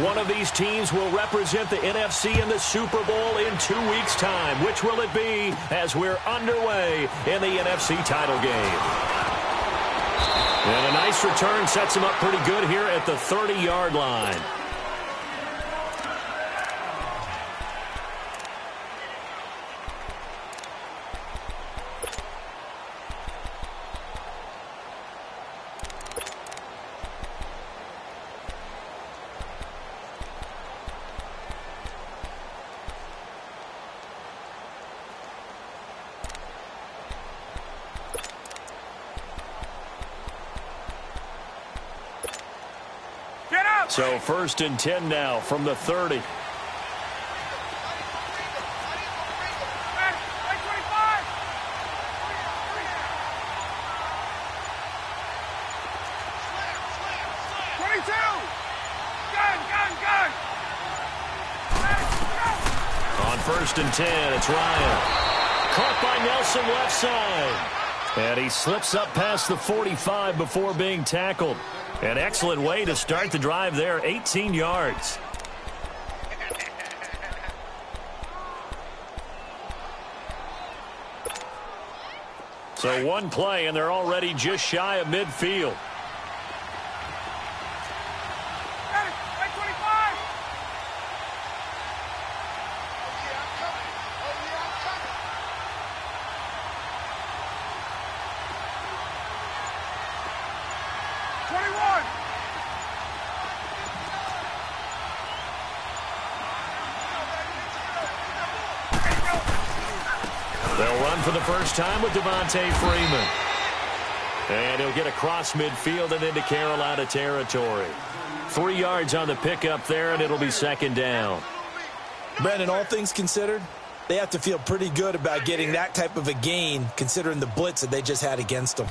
One of these teams will represent the NFC in the Super Bowl in 2 weeks' time. Which will it be as we're underway in the NFC title game? And a nice return sets him up pretty good here at the 30-yard line. So 1st and 10 now from the 30. On 1st and 10, it's Ryan. Caught by Nelson left side. And he slips up past the 45 before being tackled. An excellent way to start the drive there, 18 yards. So one play, and they're already just shy of midfield. They'll run for the first time with Devontae Freeman. And he'll get across midfield and into Carolina territory. 3 yards on the pickup there, and it'll be 2nd down. Brandon, all things considered, they have to feel pretty good about getting that type of a gain, considering the blitz that they just had against them.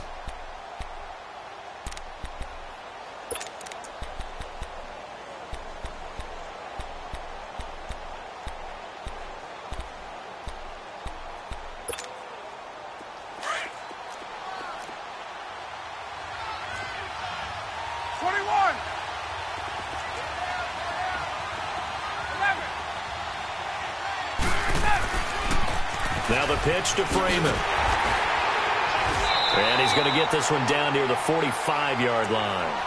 Now the pitch to Freeman. And he's going to get this one down near the 45-yard line.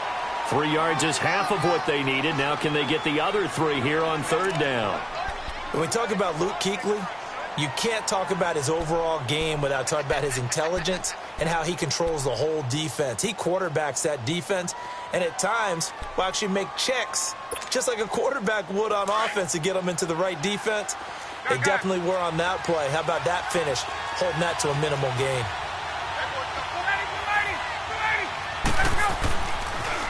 3 yards is half of what they needed. Now can they get the other 3 here on 3rd down? When we talk about Luke Kuechly, you can't talk about his overall game without talking about his intelligence and how he controls the whole defense. He quarterbacks that defense, and at times will actually make checks, just like a quarterback would on offense, to get them into the right defense. They definitely were on that play. How about that finish, holding that to a minimal gain?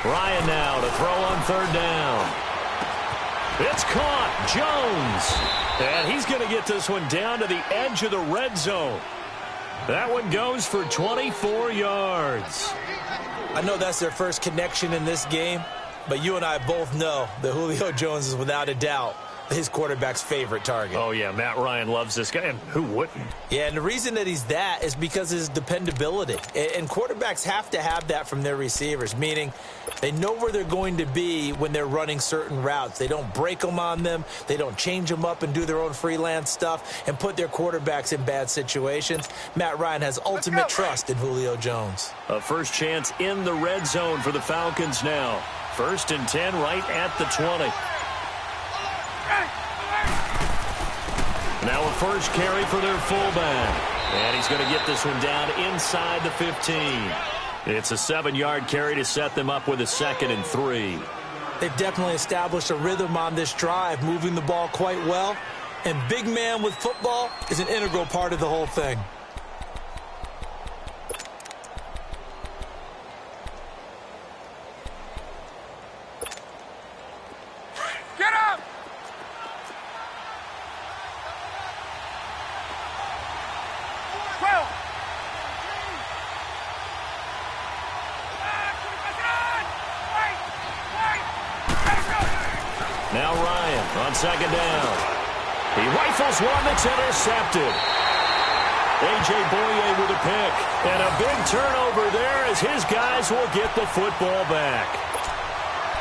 Ryan now to throw on 3rd down. It's caught. Jones. And he's going to get this one down to the edge of the red zone. That one goes for 24 yards. I know that's their first connection in this game, but you and I both know that Julio Jones is without a doubt his quarterback's favorite target. Oh, yeah, Matt Ryan loves this guy, and who wouldn't? Yeah, and the reason that he's that is because of his dependability. And quarterbacks have to have that from their receivers, meaning they know where they're going to be when they're running certain routes. They don't break them on them. They don't change them up and do their own freelance stuff and put their quarterbacks in bad situations. Matt Ryan has ultimate trust in Julio Jones. A first chance in the red zone for the Falcons now. 1st and 10 right at the 20. Now a first carry for their fullback. And he's going to get this one down inside the 15. It's a 7-yard carry to set them up with a 2nd and 3. They've definitely established a rhythm on this drive, moving the ball quite well. And big man with football is an integral part of the whole thing. Get up! Now Ryan on 2nd down. He rifles one that's intercepted. A.J. Boye with a pick. And a big turnover there as his guys will get the football back.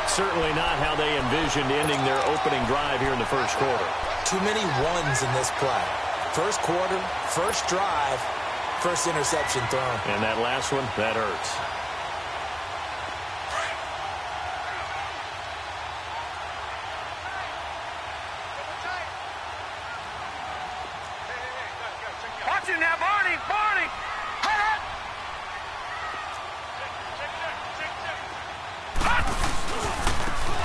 Certainly not how they envisioned ending their opening drive here in the first quarter. Too many ones in this play. First quarter, first drive, first interception thrown. And that last one, that hurts. Watch it now, Barney! Barney!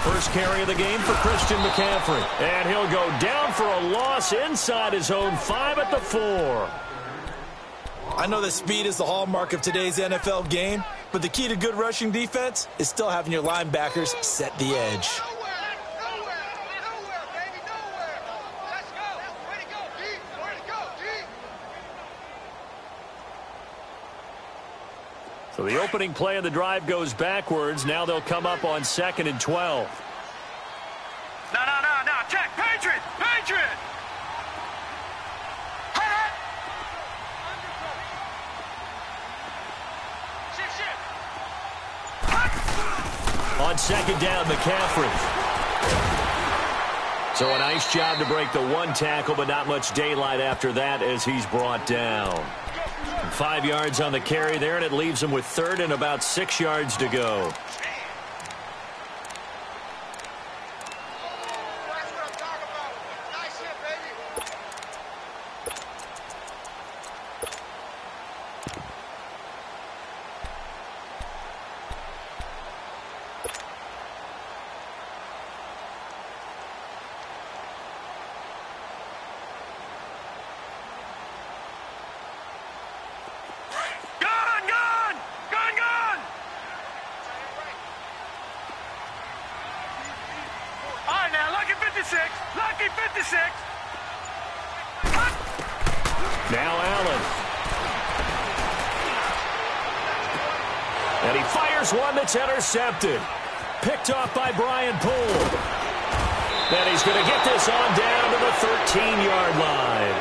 First carry of the game for Christian McCaffrey. And he'll go down for a loss inside his own 5 at the 4. I know that speed is the hallmark of today's NFL game, but the key to good rushing defense is still having your linebackers set the edge. So the opening play of the drive goes backwards. Now they'll come up on 2nd and 12. No. Check. Patriot! Patriot! On 2nd down, McCaffrey. So a nice job to break the one tackle, but not much daylight after that as he's brought down. 5 yards on the carry there, and it leaves him with 3rd and about 6 yards to go. Lucky 56. Now Allen. And he fires one that's intercepted. Picked off by Brian Poole. And he's going to get this on down to the 13-yard line.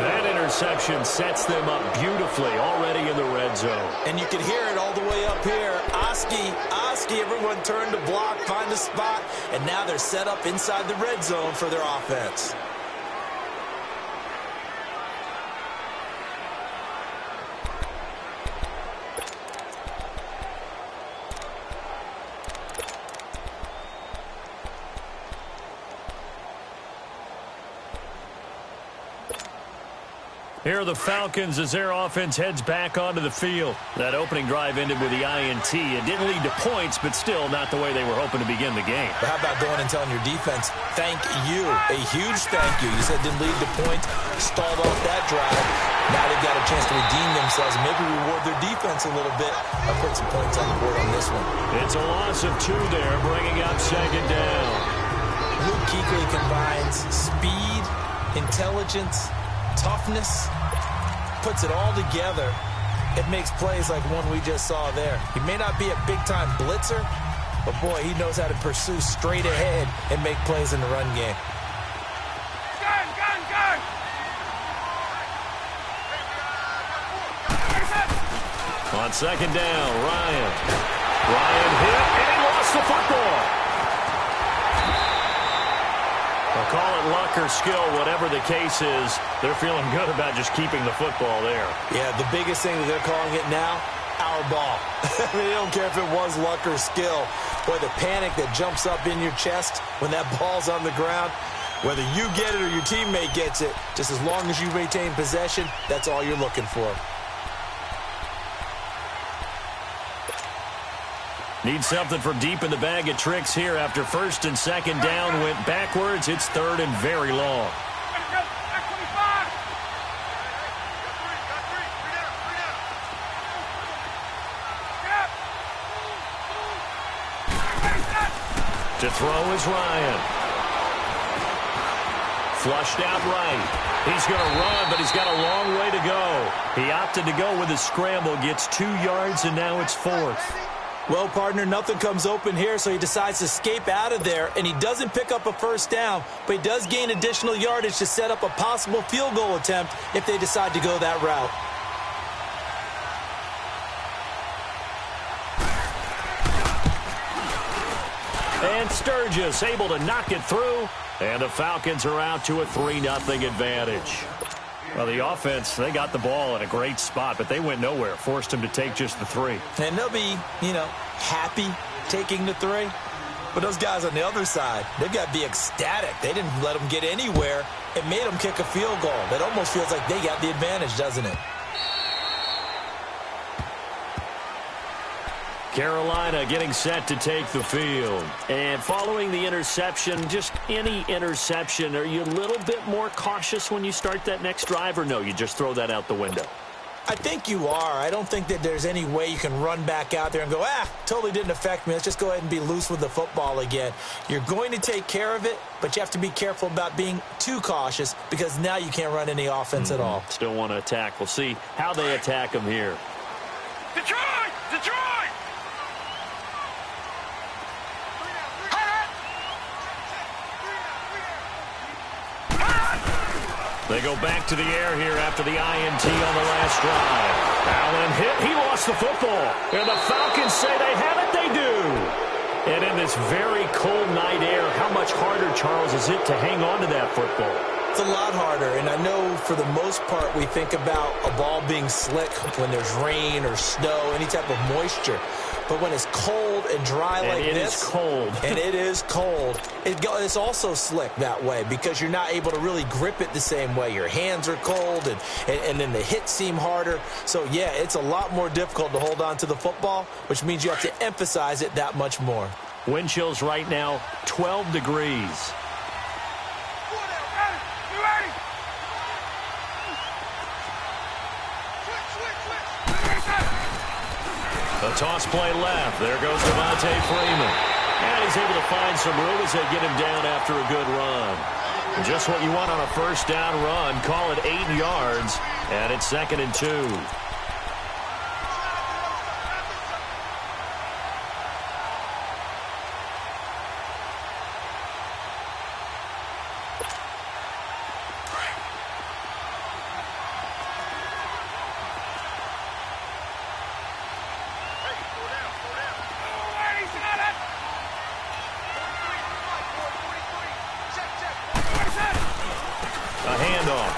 That interception sets them up beautifully already in the red zone. And you can hear it all the way up here. Oski, everyone turned to block, find a spot, and now they're set up inside the red zone for their offense. Here are the Falcons as their offense heads back onto the field. That opening drive ended with the INT. It didn't lead to points, but still not the way they were hoping to begin the game. But how about going and telling your defense, thank you, a huge thank you. You said didn't lead to points, stalled off that drive. Now they've got a chance to redeem themselves and maybe reward their defense a little bit. I'll put some points on the board on this one. It's a loss of 2 there, bringing up 2nd down. Luke Kuechly combines speed, intelligence, toughness, puts it all together. It makes plays like one we just saw there. He may not be a big-time blitzer, but boy, he knows how to pursue straight ahead and make plays in the run game. Gun! On 2nd down, Ryan hit, and he lost the football. I'll call it luck or skill, whatever the case is. They're feeling good about just keeping the football there. Yeah, the biggest thing that they're calling it now, our ball. They don't care if it was luck or skill. Boy, the panic that jumps up in your chest when that ball's on the ground, whether you get it or your teammate gets it, just as long as you maintain possession, that's all you're looking for. Need something from deep in the bag of tricks here after 1st and 2nd down went backwards. It's 3rd and very long. To throw is Ryan. Flushed out right. He's going to run, but he's got a long way to go. He opted to go with a scramble, gets 2 yards, and now it's 4th. Well, partner, nothing comes open here, so he decides to escape out of there, and he doesn't pick up a 1st down, but he does gain additional yardage to set up a possible field goal attempt if they decide to go that route. And Sturgis able to knock it through. And the Falcons are out to a 3-0 advantage. Well, the offense, they got the ball in a great spot, but they went nowhere. Forced them to take just the 3. And they'll be, happy taking the 3. But those guys on the other side, they've got to be ecstatic. They didn't let them get anywhere. It made them kick a field goal. That almost feels like they got the advantage, doesn't it? Carolina getting set to take the field. And following the interception, just any interception, are you a little bit more cautious when you start that next drive, or no, you just throw that out the window? I think you are. I don't think that there's any way you can run back out there and go, totally didn't affect me. Let's just go ahead and be loose with the football again. You're going to take care of it, but you have to be careful about being too cautious because now you can't run any offense at all. Still want to attack. We'll see how they attack them here. Detroit! Detroit! They go back to the air here after the INT on the last drive. Allen hit. He lost the football. And the Falcons say they have it. They do. And in this very cold night air, how much harder, Charles, is it to hang on to that football? It's a lot harder, and I know for the most part we think about a ball being slick when there's rain or snow, any type of moisture. But when it's cold and dry like this, it is cold. And it is cold, it's also slick that way because you're not able to really grip it the same way. Your hands are cold, and then the hits seem harder. So, yeah, it's a lot more difficult to hold on to the football, which means you have to emphasize it that much more. Wind chills right now, 12 degrees. A toss play left. There goes Devontae Freeman. And he's able to find some room as they get him down after a good run. Just what you want on a first down run. Call it 8 yards. And it's 2nd and 2.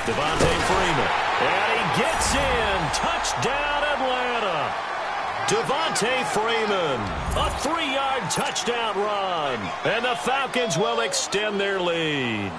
Devontae Freeman. And he gets in. Touchdown, Atlanta. Devontae Freeman. A 3-yard touchdown run. And the Falcons will extend their lead.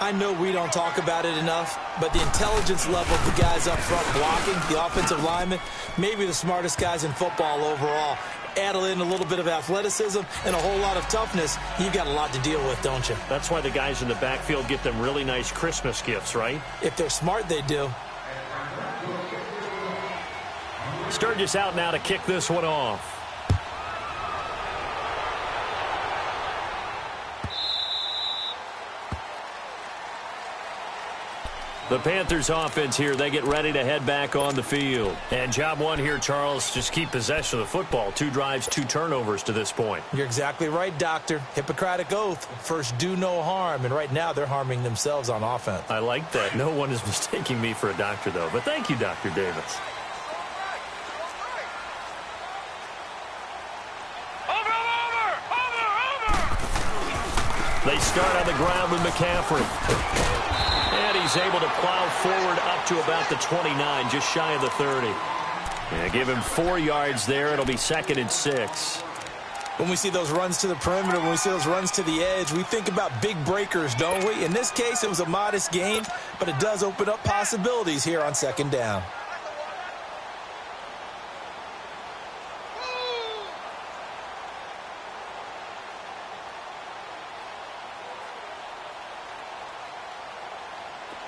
I know we don't talk about it enough, but the intelligence level of the guys up front blocking, the offensive linemen, maybe the smartest guys in football overall. Add in a little bit of athleticism and a whole lot of toughness, you've got a lot to deal with, don't you? That's why the guys in the backfield get them really nice Christmas gifts, right? If they're smart, they do. Sturgis out now to kick this one off. The Panthers offense here, they get ready to head back on the field. And job one here, Charles, just keep possession of the football. 2 drives, 2 turnovers to this point. You're exactly right, Doctor. Hippocratic oath. First, do no harm. And right now, they're harming themselves on offense. I like that. No one is mistaking me for a doctor, though. But thank you, Dr. Davis. They start on the ground with McCaffrey. And he's able to plow forward up to about the 29, just shy of the 30. Yeah, give him 4 yards there. It'll be 2nd and 6. When we see those runs to the perimeter, when we see those runs to the edge, we think about big breakers, don't we? In this case, it was a modest gain, but it does open up possibilities here on 2nd down.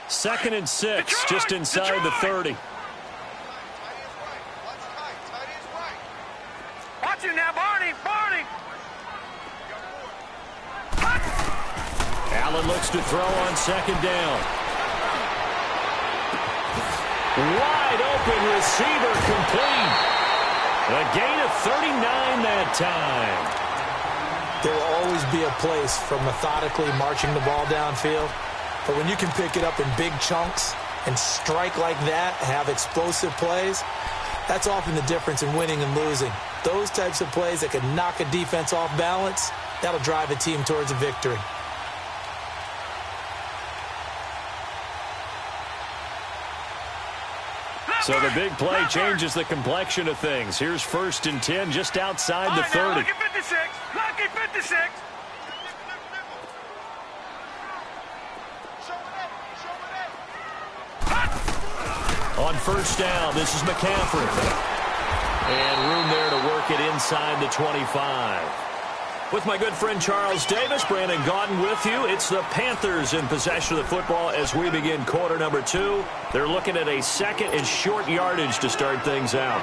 Second and 6, just inside the 30. Watch him now, Barney. Allen looks to throw on 2nd down. Wide open receiver complete. A gain of 39 that time. There will always be a place for methodically marching the ball downfield. But when you can pick it up in big chunks and strike like that, have explosive plays, That's often the difference in winning and losing. Those types of plays that can knock a defense off balance, that'll drive a team towards a victory. So the big play changes the complexion of things. Here's 1st and 10 just outside the 30. Lucky 56. Lucky 56. On 1st down, this is McCaffrey. And room there to work it inside the 25. With my good friend Charles Davis, Brandon Gaudin with you. It's the Panthers in possession of the football as we begin quarter number 2. They're looking at a 2nd and short yardage to start things out.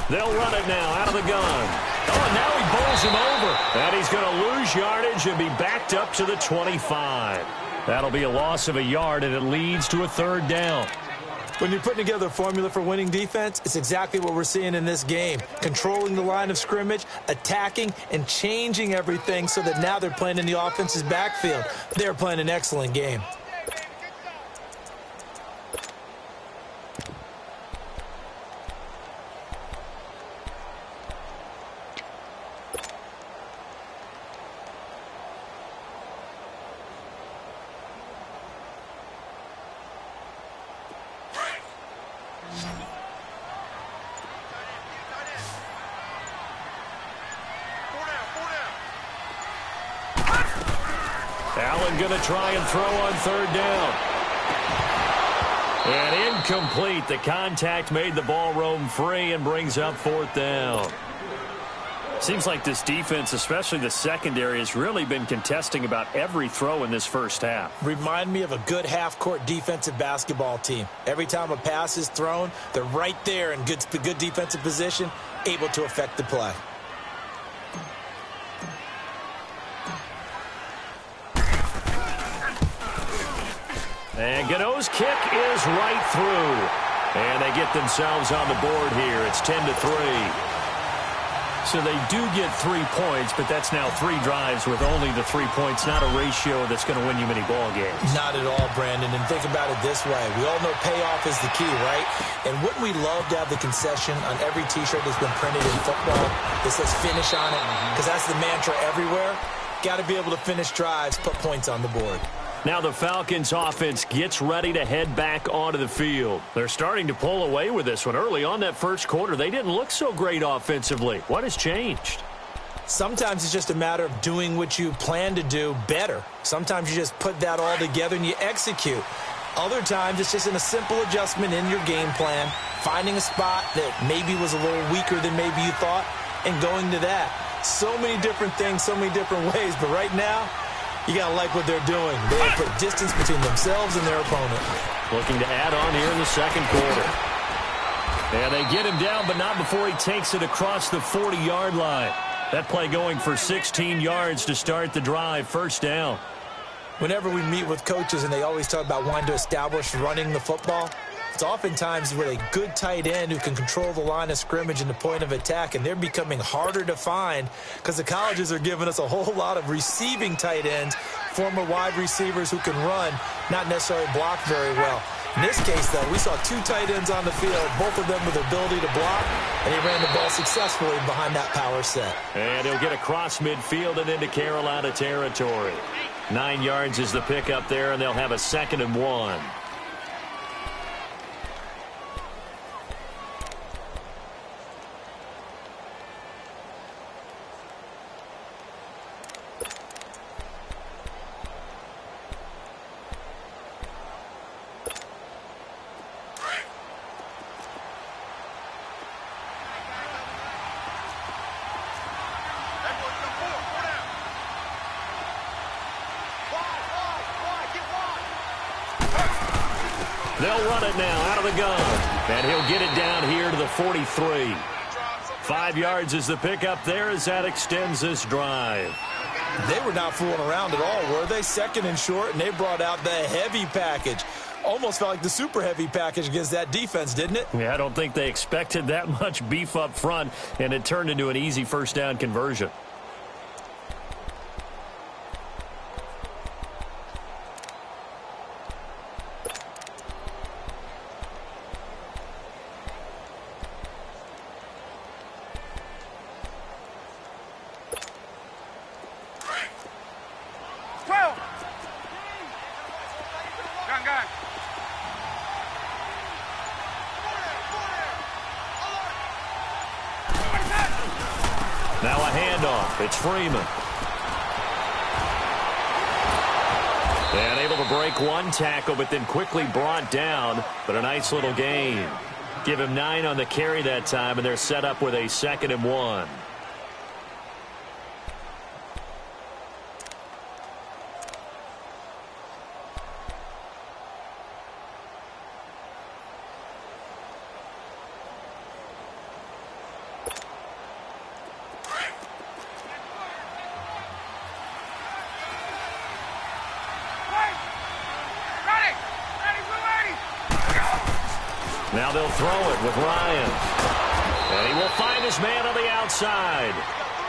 They'll run it now out of the gun. Oh, and now he bowls him over. And he's going to lose yardage and be backed up to the 25. That'll be a loss of a yard, and it leads to a 3rd down. When you're putting together a formula for winning defense, it's exactly what we're seeing in this game. Controlling the line of scrimmage, attacking, and changing everything so that now they're playing in the offense's backfield. They're playing an excellent game. Allen going to try and throw on 3rd down. And incomplete. The contact made the ball roam free and brings up 4th down. Seems like this defense, especially the secondary, has really been contesting about every throw in this first half. Remind me of a good half-court defensive basketball team. Every time a pass is thrown, they're right there in good defensive position, able to affect the play. And Gano's kick is right through. And they get themselves on the board here. It's 10-3. So they do get 3 points, but that's now 3 drives with only the 3 points, not a ratio that's going to win you many ball games. Not at all, Brandon. And think about it this way. We all know payoff is the key, right? And wouldn't we love to have the concession on every T-shirt that's been printed in football that says finish on it? Because that's the mantra everywhere. Got to be able to finish drives, put points on the board. Now the Falcons offense gets ready to head back onto the field. They're starting to pull away with this one. Early on that first quarter, they didn't look so great offensively. What has changed? Sometimes it's just a matter of doing what you plan to do better. Sometimes you just put that all together and you execute. Other times it's just in a simple adjustment in your game plan, finding a spot that maybe was a little weaker than maybe you thought, and going to that. So many different things, so many different ways, but right now, you got to like what they're doing. They have put distance between themselves and their opponent. Looking to add on here in the second quarter. And they get him down, but not before he takes it across the 40-yard line. That play going for 16 yards to start the drive. 1st down. Whenever we meet with coaches and they always talk about wanting to establish running the football, it's oftentimes with a good tight end who can control the line of scrimmage and the point of attack, and they're becoming harder to find because the colleges are giving us a whole lot of receiving tight ends, former wide receivers who can run, not necessarily block very well. In this case, though, we saw 2 tight ends on the field, both of them with the ability to block, and he ran the ball successfully behind that power set. And he'll get across midfield and into Carolina territory. 9 yards is the pickup there, and they'll have a 2nd and 1. They'll run it now out of the gun. And he'll get it down here to the 43. 5 yards is the pickup there as that extends this drive. They were not fooling around at all, were they? Second and short, and they brought out the heavy package. Almost felt like the super heavy package against that defense, didn't it? Yeah, I don't think they expected that much beef up front, and it turned into an easy first down conversion. Now a handoff. It's Freeman. And able to break one tackle, but then quickly brought down. But a nice little gain. Give him 9 on the carry that time, and they're set up with a 2nd and 1. Now they'll throw it with Ryan. And he will find his man on the outside.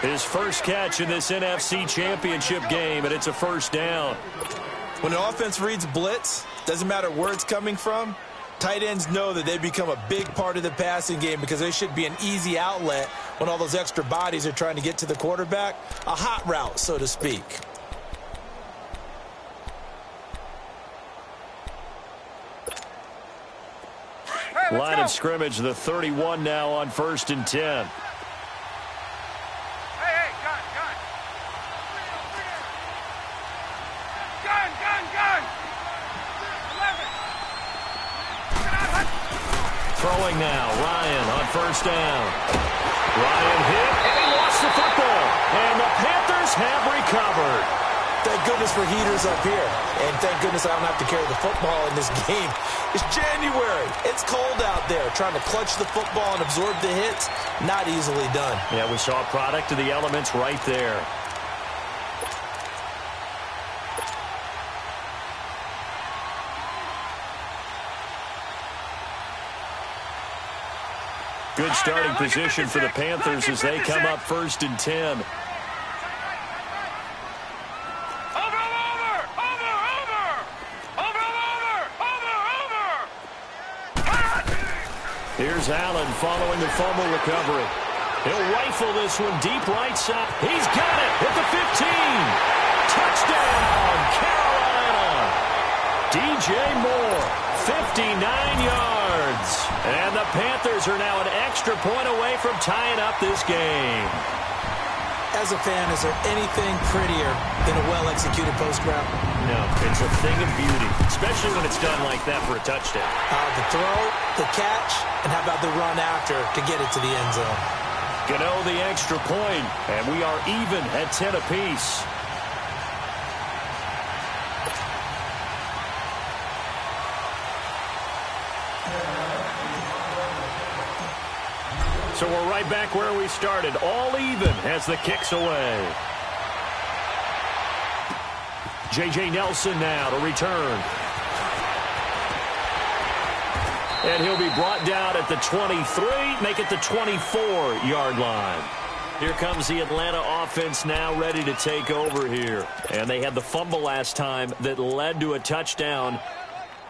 His first catch in this NFC Championship game, and it's a first down. When an offense reads blitz, doesn't matter where it's coming from, tight ends know that they become a big part of the passing game because they should be an easy outlet when all those extra bodies are trying to get to the quarterback. A hot route, so to speak. Line of scrimmage, the 31 now on 1st and 10. Hey, gun. Gun. 11. Throwing now, Ryan on 1st down. Ryan hit, and he lost the football. And the Panthers have recovered. Thank goodness for heaters up here. And thank goodness I don't have to carry the football in this game. It's January. It's cold out there. Trying to clutch the football and absorb the hits, not easily done. Yeah, we saw a product of the elements right there. Good starting position for the Panthers as they come up 1st and 10. Here's Allen following the fumble recovery. He'll rifle this one deep right side. He's got it at the 15. Touchdown, Carolina. DJ Moore, 59 yards. And the Panthers are now an extra point away from tying up this game. As a fan, is there anything prettier than a well-executed post route? No, it's a thing of beauty, especially when it's done like that for a touchdown. The throw, the catch, and how about the run after to get it to the end zone? Gano the extra point, and we are even at 10 apiece. So we're right back where we started, all even as the kick's away. J.J. Nelson now to return. And he'll be brought down at the 23, make it the 24-yard line. Here comes the Atlanta offense now ready to take over here. And they had the fumble last time that led to a touchdown.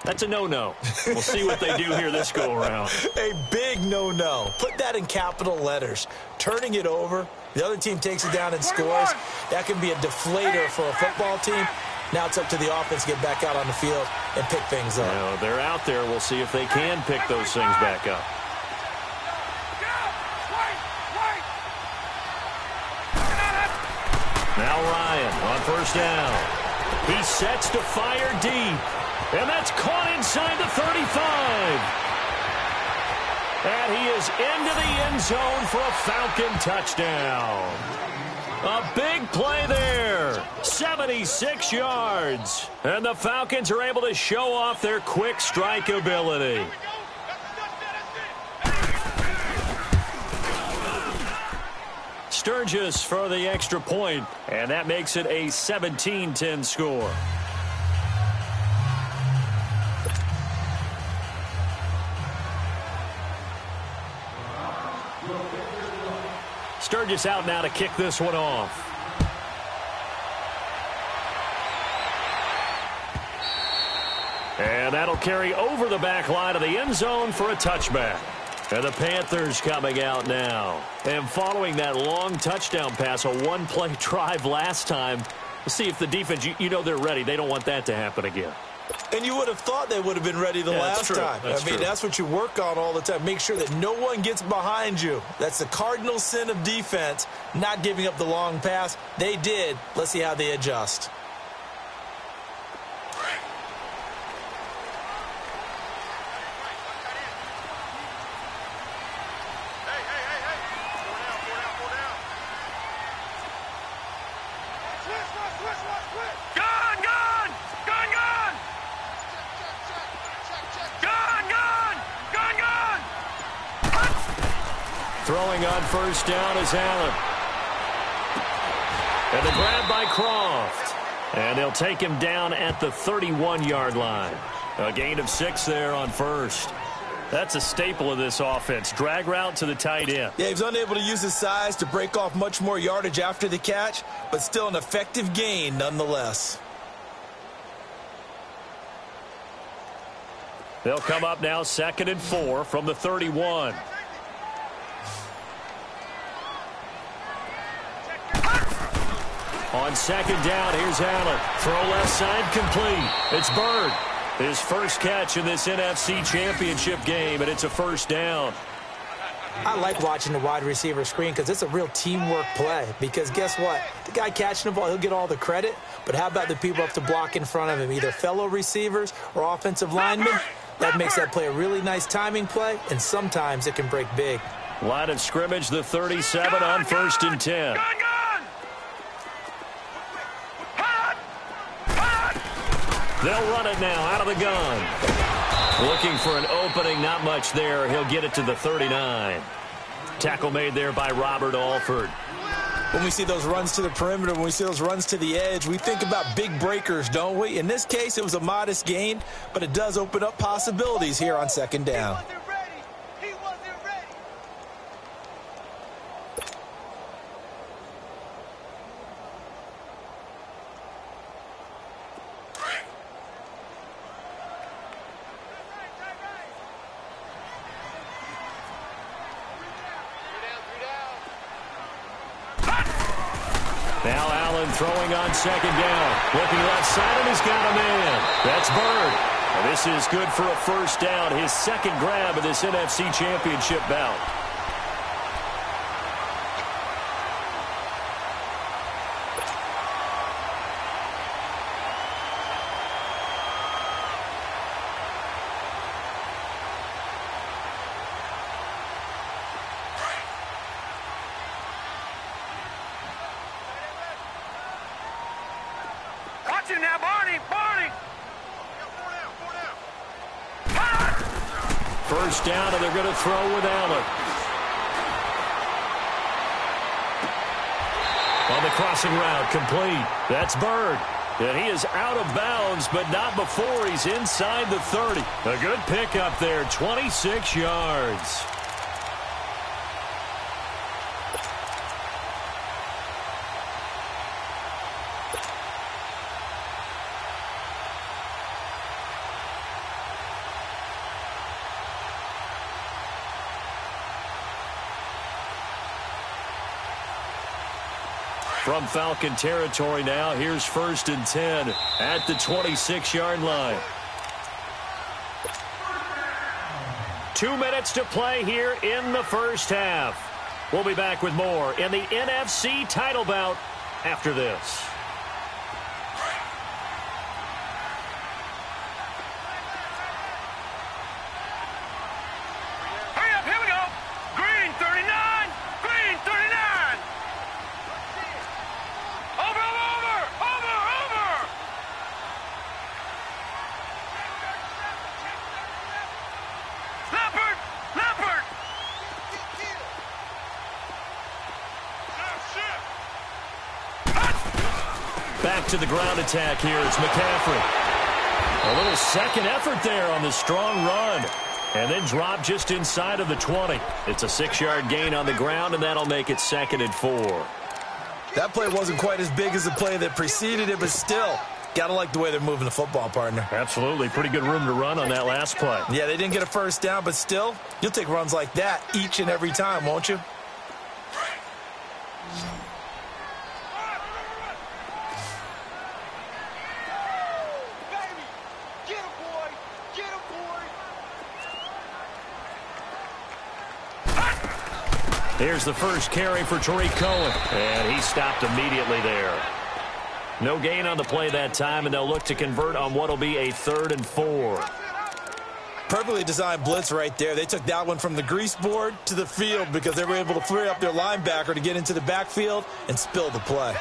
That's a no-no. We'll see what they do here this go-around. A big no-no. Put that in capital letters. Turning it over, the other team takes it down and scores. That can be a deflator for a football team. Now it's up to the offense to get back out on the field and pick things up. Well, they're out there. We'll see if they can pick those things back up. Now Ryan on 1st down. He sets to fire deep. And that's caught inside the 35. And he is into the end zone for a Falcon touchdown. A big play there. 76 yards. And the Falcons are able to show off their quick strike ability. Sturgis for the extra point, and that makes it a 17-10 score. Sturgis out now to kick this one off. And that'll carry over the back line of the end zone for a touchback. And the Panthers coming out now. And following that long touchdown pass, a one-play drive last time, let's see if the defense, you know they're ready. They don't want that to happen again. And you would have thought they would have been ready the last time. That's what you work on all the time. Make sure that no one gets behind you. That's the cardinal sin of defense, not giving up the long pass. They did. Let's see how they adjust. Throwing on first down is Allen. And the grab by Croft. And they'll take him down at the 31-yard line. A gain of 6 there on first. That's a staple of this offense. Drag route to the tight end. Yeah, he was unable to use his size to break off much more yardage after the catch, but still an effective gain nonetheless. They'll come up now 2nd and 4 from the 31. On 2nd down, here's Allen. Throw left side complete. It's Bird. His first catch in this NFC Championship game, and it's a first down. I like watching the wide receiver screen because it's a real teamwork play. Because guess what? The guy catching the ball, he'll get all the credit. But how about the people up to block in front of him, either fellow receivers or offensive linemen? That makes that play a really nice timing play, and sometimes it can break big. Line of scrimmage, the 37 on 1st and 10. They'll run it now out of the gun. Looking for an opening, not much there. He'll get it to the 39. Tackle made there by Robert Alford. When we see those runs to the perimeter, when we see those runs to the edge, we think about big breakers, don't we? In this case, it was a modest gain, but it does open up possibilities here on 2nd down. Now Allen throwing on 2nd down. Looking left side, and he's got a man. That's Bird. And this is good for a first down. His 2nd grab of this NFC Championship bout. Now, Barney! First down, and they're going to throw with Allen. On the crossing route, complete. That's Bird. And he is out of bounds, but not before he's inside the 30. A good pickup there, 26 yards. From Falcon territory now, here's 1st and 10 at the 26-yard line. 2 minutes to play here in the first half. We'll be back with more in the NFC title bout after this. Back to the ground attack here. It's McCaffrey. A little second effort there on the strong run. And then drop just inside of the 20. It's a 6-yard gain on the ground, and that'll make it 2nd and 4. That play wasn't quite as big as the play that preceded it, but still, got to like the way they're moving the football, partner. Absolutely. Pretty good room to run on that last play. Yeah, they didn't get a first down, but still, you'll take runs like that each and every time, won't you? Here's the first carry for Tariq Cohen, and he stopped immediately there. No gain on the play that time, and they'll look to convert on what will be a 3rd and 4. Perfectly designed blitz right there. They took that one from the grease board to the field because they were able to free up their linebacker to get into the backfield and spill the play.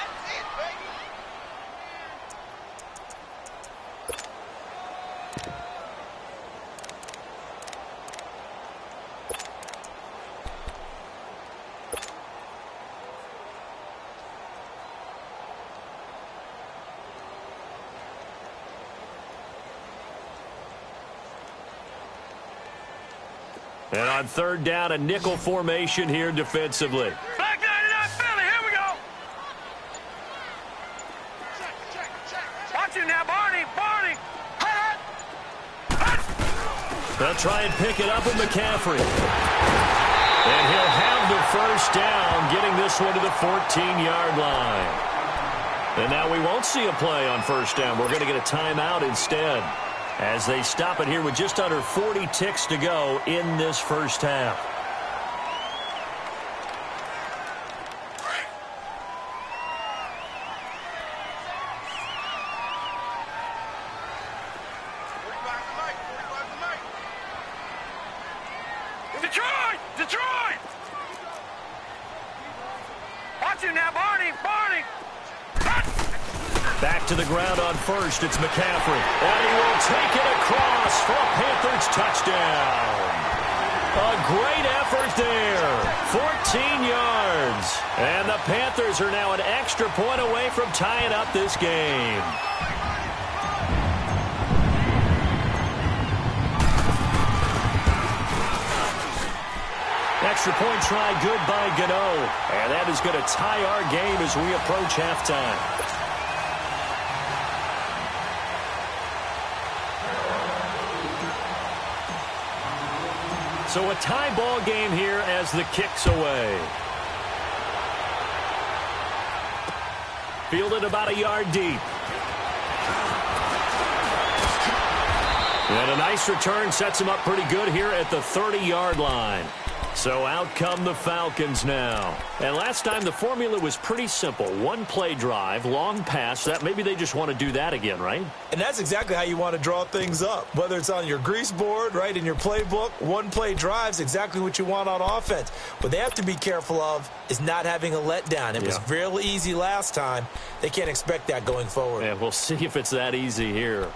And on 3rd down, a nickel formation here defensively. Back 99 Philly, here we go. Watch him now, Barney. They'll try and pick it up with McCaffrey. And he'll have the first down, getting this one to the 14-yard line. And now we won't see a play on 1st down. We're going to get a timeout instead, as they stop it here with just under 40 ticks to go in this first half. Detroit! Watch him now, Barney! Back to the ground on 1st. It's McCaffrey. And he will take it across for a Panthers touchdown. A great effort there. 14 yards. And the Panthers are now an extra point away from tying up this game. Extra point try good by Gano. And that is going to tie our game as we approach halftime. So a tie ball game here as the kick's away. Fielded about a yard deep. And a nice return sets him up pretty good here at the 30-yard line. So out come the Falcons now. And last time the formula was pretty simple. One play drive, long pass. That maybe they just want to do that again, right? And that's exactly how you want to draw things up. Whether it's on your grease board, right, in your playbook, one play drive is exactly what you want on offense. What they have to be careful of is not having a letdown. It was real easy last time. They can't expect that going forward. Yeah, we'll see if it's that easy here.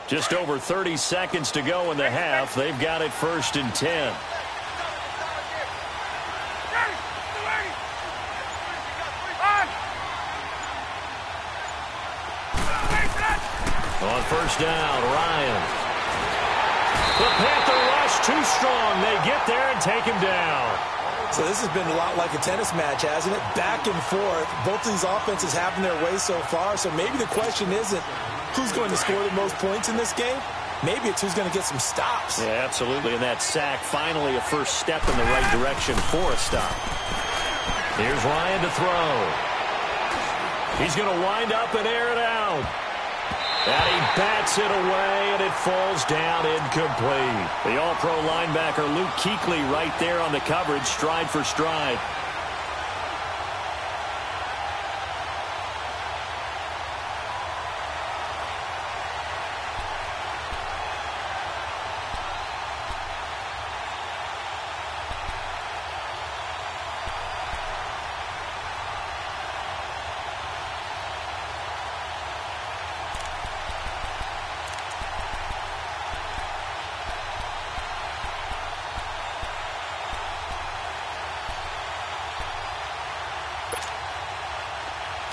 Just over 30 seconds to go in the half. They've got it 1st and 10. On 1st down, Ryan. The Panther rush too strong. They get there and take him down. So this has been a lot like a tennis match, hasn't it? Back and forth. Both of these offenses having their way so far. So maybe the question isn't who's going to score the most points in this game. Maybe it's who's going to get some stops. Yeah, absolutely. And that sack, finally a first step in the right direction for a stop. Here's Ryan to throw. He's going to wind up and air it out. And he bats it away, and it falls down incomplete. The all-pro linebacker Luke Kuechly right there on the coverage, stride for stride.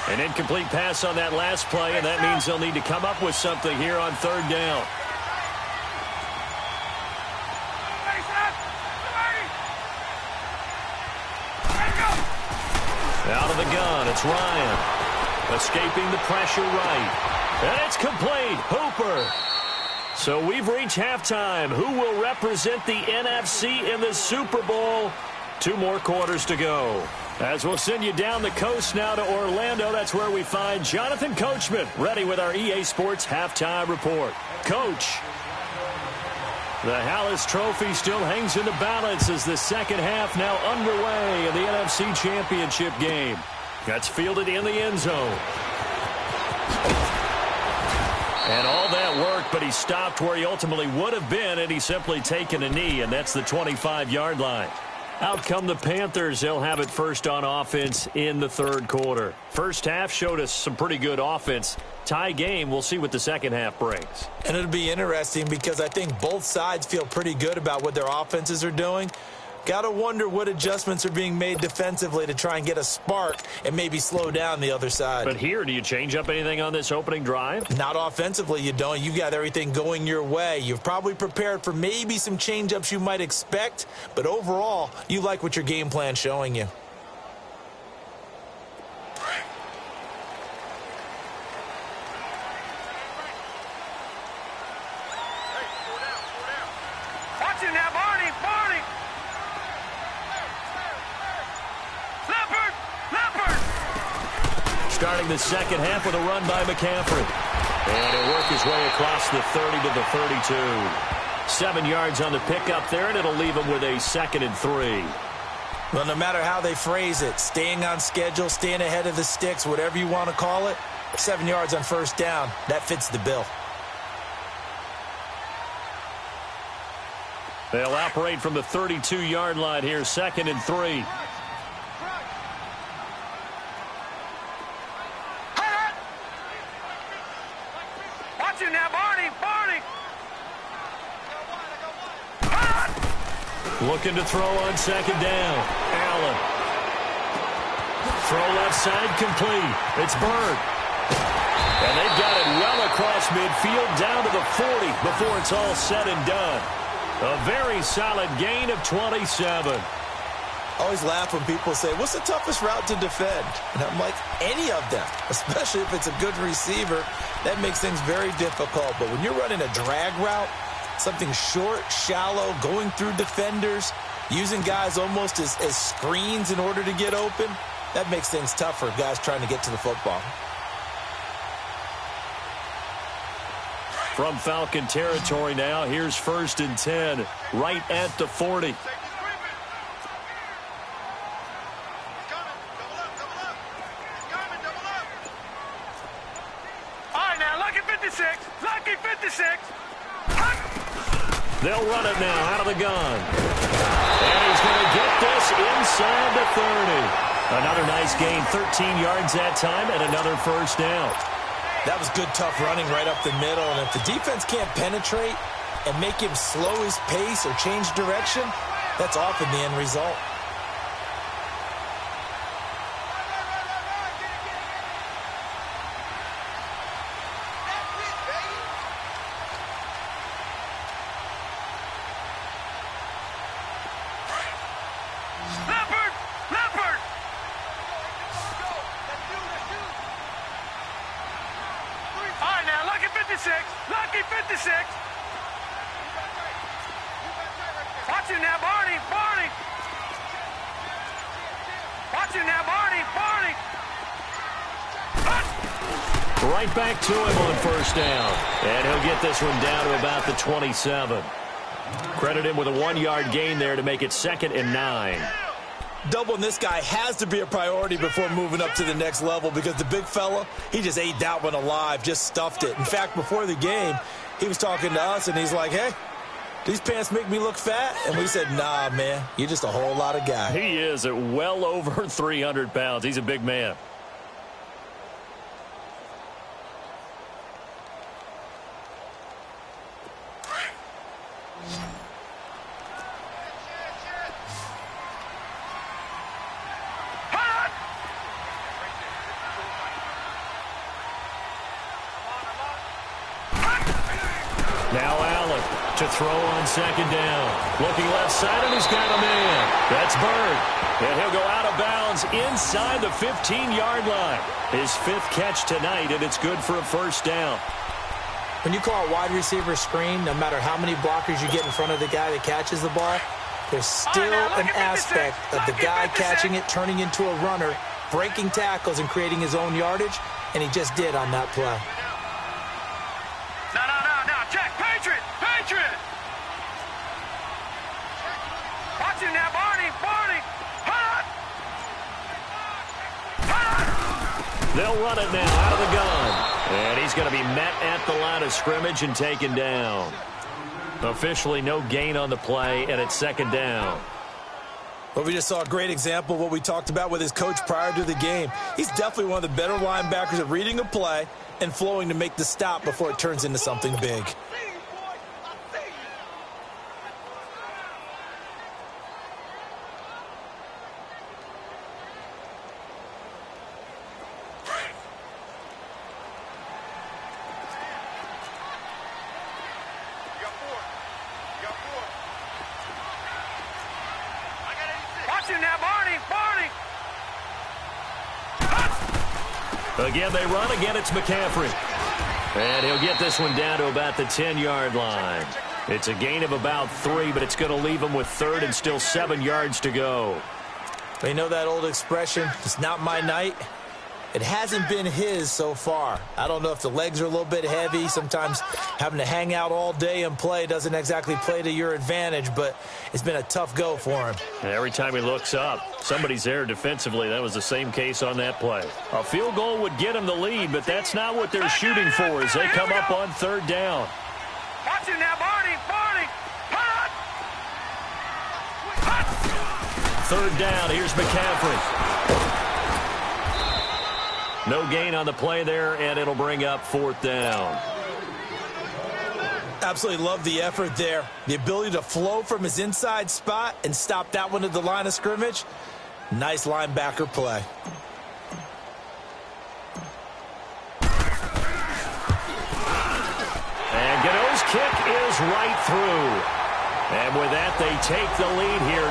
An incomplete pass on that last play, and that means they'll need to come up with something here on third down. Out of the gun, it's Ryan. Escaping the pressure right. And it's complete. Hooper. So we've reached halftime. Who will represent the NFC in the Super Bowl? 2 more quarters to go. As we'll send you down the coast now to Orlando, that's where we find Jonathan Coachman, ready with our EA Sports Halftime Report. Coach, the Hallis Trophy still hangs in the balance as the second half now underway in the NFC Championship game. That's fielded in the end zone. And all that work, but he stopped where he ultimately would have been, and he's simply taken a knee, and that's the 25-yard line. Out come the Panthers. They'll have it first on offense in the third quarter. First half showed us some pretty good offense. Tie game. We'll see what the second half brings. And it'll be interesting because I think both sides feel pretty good about what their offenses are doing. Got to wonder what adjustments are being made defensively to try and get a spark and maybe slow down the other side. But here, do you change up anything on this opening drive? Not offensively, you don't. You got everything going your way. You've probably prepared for maybe some change-ups you might expect, but overall, you like what your game plan's showing you. Watch it now, Barney! Starting the second half with a run by McCaffrey. And he'll work his way across the 30 to the 32. 7 yards on the pickup there, and it'll leave him with a 2nd and 3. Well, no matter how they phrase it, staying on schedule, staying ahead of the sticks, whatever you want to call it, 7 yards on first down, that fits the bill. They'll operate from the 32-yard line here, 2nd and 3. Now, Barney! Looking to throw on 2nd down. Allen. Throw left side complete. It's Bird. And they've got it well across midfield down to the 40 before it's all said and done. A very solid gain of 27. I always laugh when people say, what's the toughest route to defend? And I'm like, any of them, especially if it's a good receiver. That makes things very difficult. But when you're running a drag route, something short, shallow, going through defenders, using guys almost as screens in order to get open, that makes things tough for guys trying to get to the football. From Falcon territory now, here's 1st and 10, right at the 40. Lucky 56. They'll run it now out of the gun. And he's going to get this inside the 30. Another nice gain, 13 yards that time, and another first down. That was good, tough running right up the middle. And if the defense can't penetrate and make him slow his pace or change direction, that's often the end result. Lucky 56. Watch it now, Barney. Watch it now, Barney. Right back to him on first down. And he'll get this one down to about the 27. Credit him with a 1-yard gain there to make it 2nd and 9. Doubling this guy has to be a priority before moving up to the next level because the big fella, he just ate that one alive, just stuffed it. In fact, before the game, he was talking to us, and he's like, hey, these pants make me look fat? And we said, nah, man, you're just a whole lot of guy. He is at well over 300 pounds. He's a big man. Now Allen to throw on second down. Looking left side, and he's got a man. That's Bird. And he'll go out of bounds inside the 15-yard line. His 5th catch tonight, and it's good for a first down. When you call a wide receiver screen, no matter how many blockers you get in front of the guy that catches the ball, there's still an aspect of the guy catching it, turning into a runner, breaking tackles and creating his own yardage, and he just did on that play. No. Check. Patriot. Watch him now, Barney. Hut. They'll run it now out of the gun. And he's going to be met at the line of scrimmage and taken down. Officially no gain on the play, and it's second down. Well, we just saw a great example of what we talked about with his coach prior to the game. He's definitely one of the better linebackers at reading a play and flowing to make the stop before it turns into something big. Again, they run. Again, it's McCaffrey. And he'll get this one down to about the 10-yard line. It's a gain of about 3, but it's going to leave him with 3rd and still 7 yards to go. They know that old expression, it's not my night. It hasn't been his so far. I don't know if the legs are a little bit heavy. Sometimes having to hang out all day and play doesn't exactly play to your advantage, but it's been a tough go for him. And every time he looks up, somebody's there defensively. That was the same case on that play. A field goal would get him the lead, but that's not what they're shooting for as they come up on 3rd down. Watch him now, Barney. Hut. 3rd down, here's McCaffrey. No gain on the play there, and it'll bring up 4th down. Absolutely love the effort there. The ability to flow from his inside spot and stop that one at the line of scrimmage. Nice linebacker play. And Godot's kick is right through. And with that, they take the lead here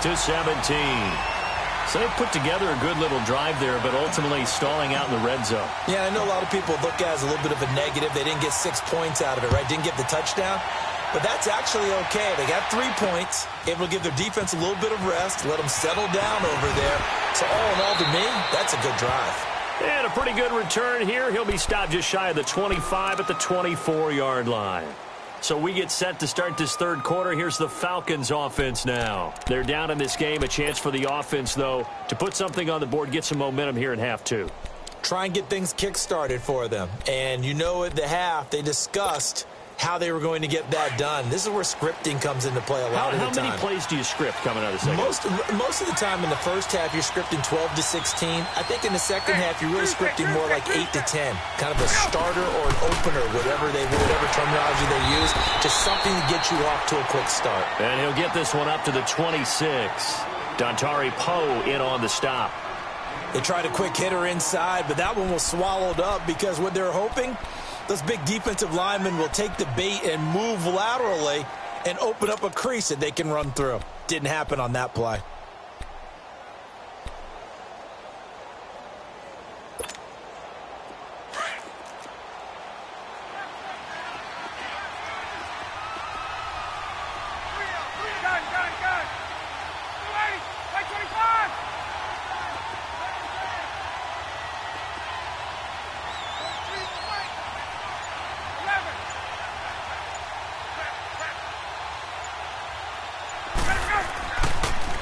20-17. So they put together a good little drive there, but ultimately stalling out in the red zone. Yeah, I know a lot of people look at it as a little bit of a negative. They didn't get 6 points out of it, right? Didn't get the touchdown. But that's actually okay. They got 3 points, able to give their defense a little bit of rest, let them settle down over there. So all in all, to me, that's a good drive. And a pretty good return here. He'll be stopped just shy of the 25 at the 24-yard line. So we get set to start this 3rd quarter. Here's the Falcons offense now. They're down in this game. A chance for the offense, though, to put something on the board, get some momentum here in half 2. Try and get things kick-started for them. And you know at the half, they discussed how they were going to get that done. This is where scripting comes into play a lot of the time. How many plays do you script coming out of the second? Most of the time in the first half, you're scripting 12 to 16. I think in the second half, you're really scripting more like 8 to 10. Kind of a starter or an opener, whatever terminology they use. Just something to get you off to a quick start. And he'll get this one up to the 26. Dontari Poe in on the stop. They tried a quick hitter inside, but that one was swallowed up because what they're hoping, those big defensive linemen will take the bait and move laterally and open up a crease that they can run through. Didn't happen on that play.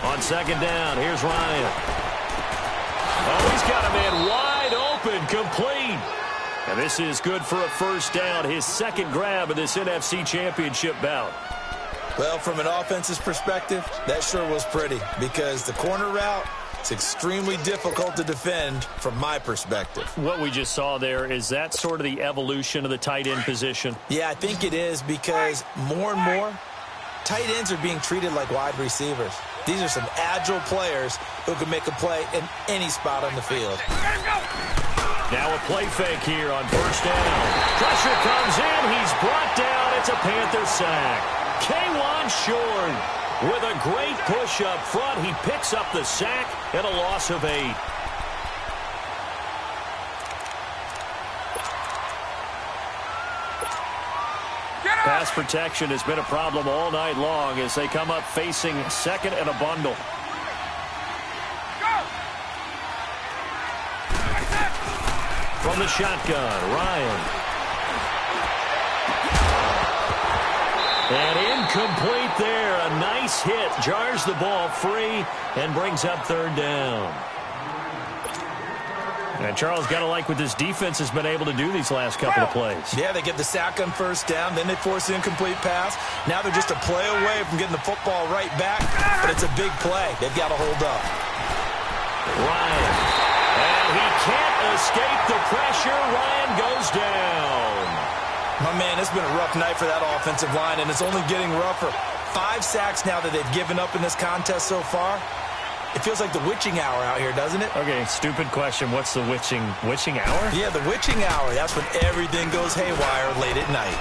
On second down, here's Ryan. Oh, he's got a man wide open, complete. And this is good for a first down, his 2nd grab of this NFC Championship bout. Well, from an offense's perspective, that sure was pretty because the corner route is extremely difficult to defend from my perspective. What we just saw there, is that sort of the evolution of the tight end position? Yeah, I think it is because more and more, tight ends are being treated like wide receivers. These are some agile players who can make a play in any spot on the field. Now a play fake here on first down. Pressure comes in. He's brought down. It's a Panther sack. K'Wan Short with a great push up front. He picks up the sack and a loss of 8. Pass protection has been a problem all night long as they come up facing second and a bundle. From the shotgun, Ryan. And incomplete there. A nice hit. Jars the ball free and brings up third down. And Charles, got to like what this defense has been able to do these last couple of plays. Yeah, they get the sack on first down, then they force an incomplete pass. Now they're just a play away from getting the football right back, but it's a big play. They've got to hold up. Ryan. And he can't escape the pressure. Ryan goes down. My man, it's been a rough night for that offensive line, and it's only getting rougher. 5 sacks now that they've given up in this contest so far. It feels like the witching hour out here, doesn't it? Okay, stupid question. What's the witching hour? Yeah, the witching hour. That's when everything goes haywire late at night.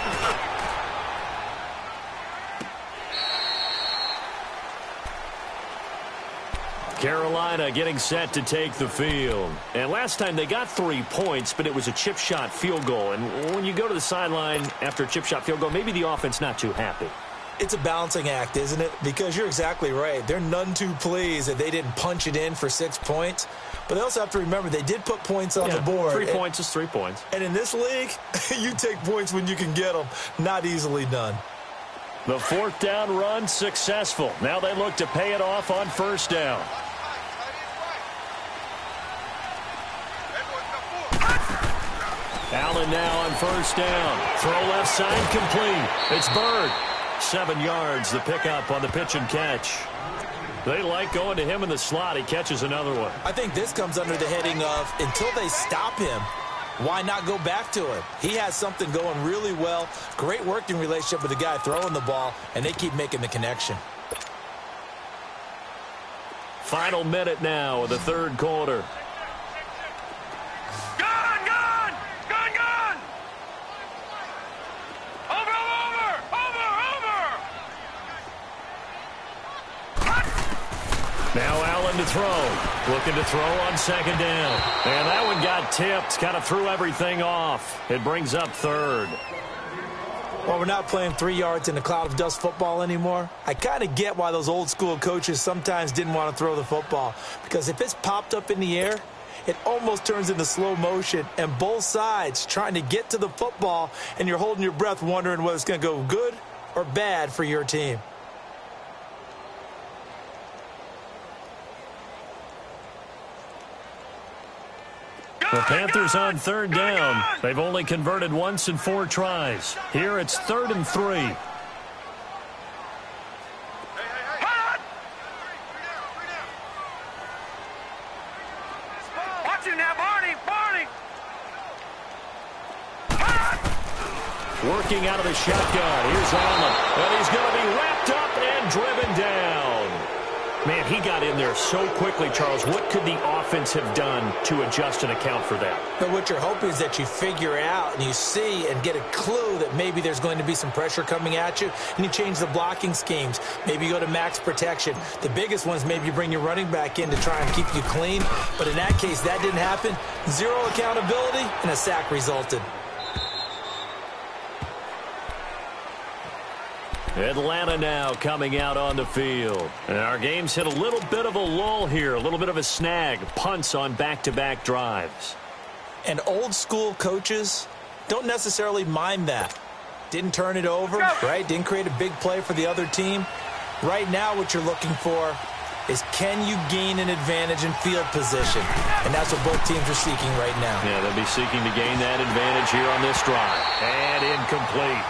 Carolina getting set to take the field. And last time they got 3 points, but it was a chip shot field goal. And when you go to the sideline after a chip shot field goal, maybe the offense not too happy. It's a balancing act, isn't it? Because you're exactly right. They're none too pleased that they didn't punch it in for 6 points. But they also have to remember they did put points on the board. 3 points is 3 points. And in this league, you take points when you can get them. Not easily done. The 4th down run successful. Now they look to pay it off on first down. Allen now on first down. Throw left side complete. It's Bird. 7 yards, the pickup on the pitch and catch. They like going to him in the slot. He catches another one. I think this comes under the heading of until they stop him, why not go back to him? He has something going really well. Great working relationship with the guy throwing the ball, and they keep making the connection. Final minute now of the third quarter. Now Allen to throw. Looking to throw on second down. And that one got tipped. Kind of threw everything off. It brings up third. Well, we're not playing 3 yards in a cloud of dust football anymore. I kind of get why those old school coaches sometimes didn't want to throw the football. Because if it's popped up in the air, it almost turns into slow motion. And both sides trying to get to the football, and you're holding your breath wondering whether it's going to go good or bad for your team. The Panthers on third down. They've only converted once in 4 tries. Here it's 3rd and 3. Watch him now, Barney. Working out of the shotgun. Here's Allen. And he's going to be wrapped up and driven down. Man, he got in there so quickly, Charles. What could the offense have done to adjust and account for that? But what you're hoping is that you figure out and you see and get a clue that maybe there's going to be some pressure coming at you, and you change the blocking schemes. Maybe you go to max protection. The biggest one is maybe you bring your running back in to try and keep you clean. But in that case, that didn't happen. 0 accountability, and a sack resulted. Atlanta now coming out on the field. And our game's hit a little bit of a lull here, a little bit of a snag. Punts on back-to-back drives. And old school coaches don't necessarily mind that. Didn't turn it over, right? Didn't create a big play for the other team. Right now what you're looking for is can you gain an advantage in field position? And that's what both teams are seeking right now. Yeah, they'll be seeking to gain that advantage here on this drive. And incomplete.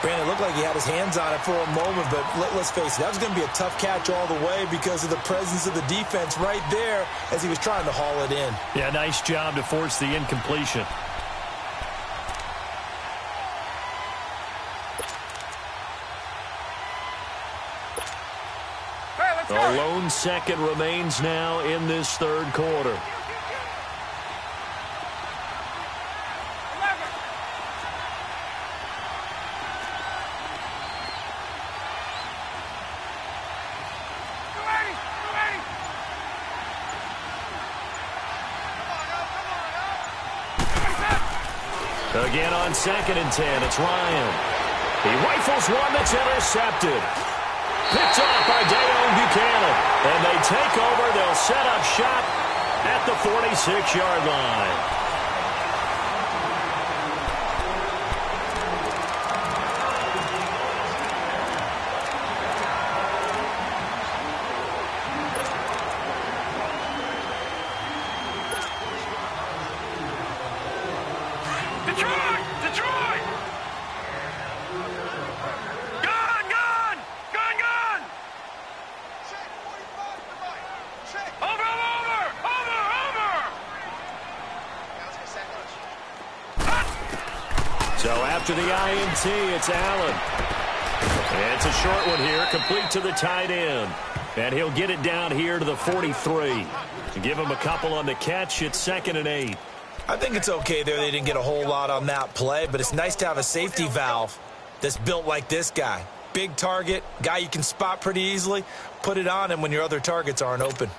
Brandon, it looked like he had his hands on it for a moment, but let's face it, that was going to be a tough catch all the way because of the presence of the defense right there as he was trying to haul it in. Yeah, nice job to force the incompletion. A lone second remains now in this third quarter. Again on 2nd and 10, it's Ryan. He rifles one that's intercepted. Picked off by Dayon Buchanan. And they take over. They'll set up shop at the 46-yard line. So after the INT, it's Allen. And it's a short one here, complete to the tight end. And he'll get it down here to the 43. To give him a couple on the catch, it's 2nd and 8. I think it's okay there. They didn't get a whole lot on that play, but it's nice to have a safety valve that's built like this guy. Big target, guy you can spot pretty easily. Put it on him when your other targets aren't open.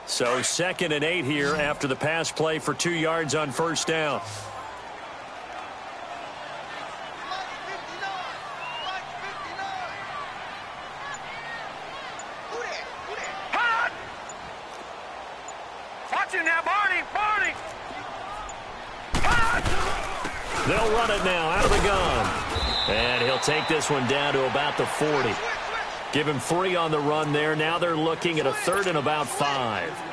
So 2nd and 8 here after the pass play for 2 yards on first down. Watch him now, Barney. They'll run it now out of the gun. And he'll take this one down to about the 40. Give him 3 on the run there. Now they're looking at a 3rd and about 5.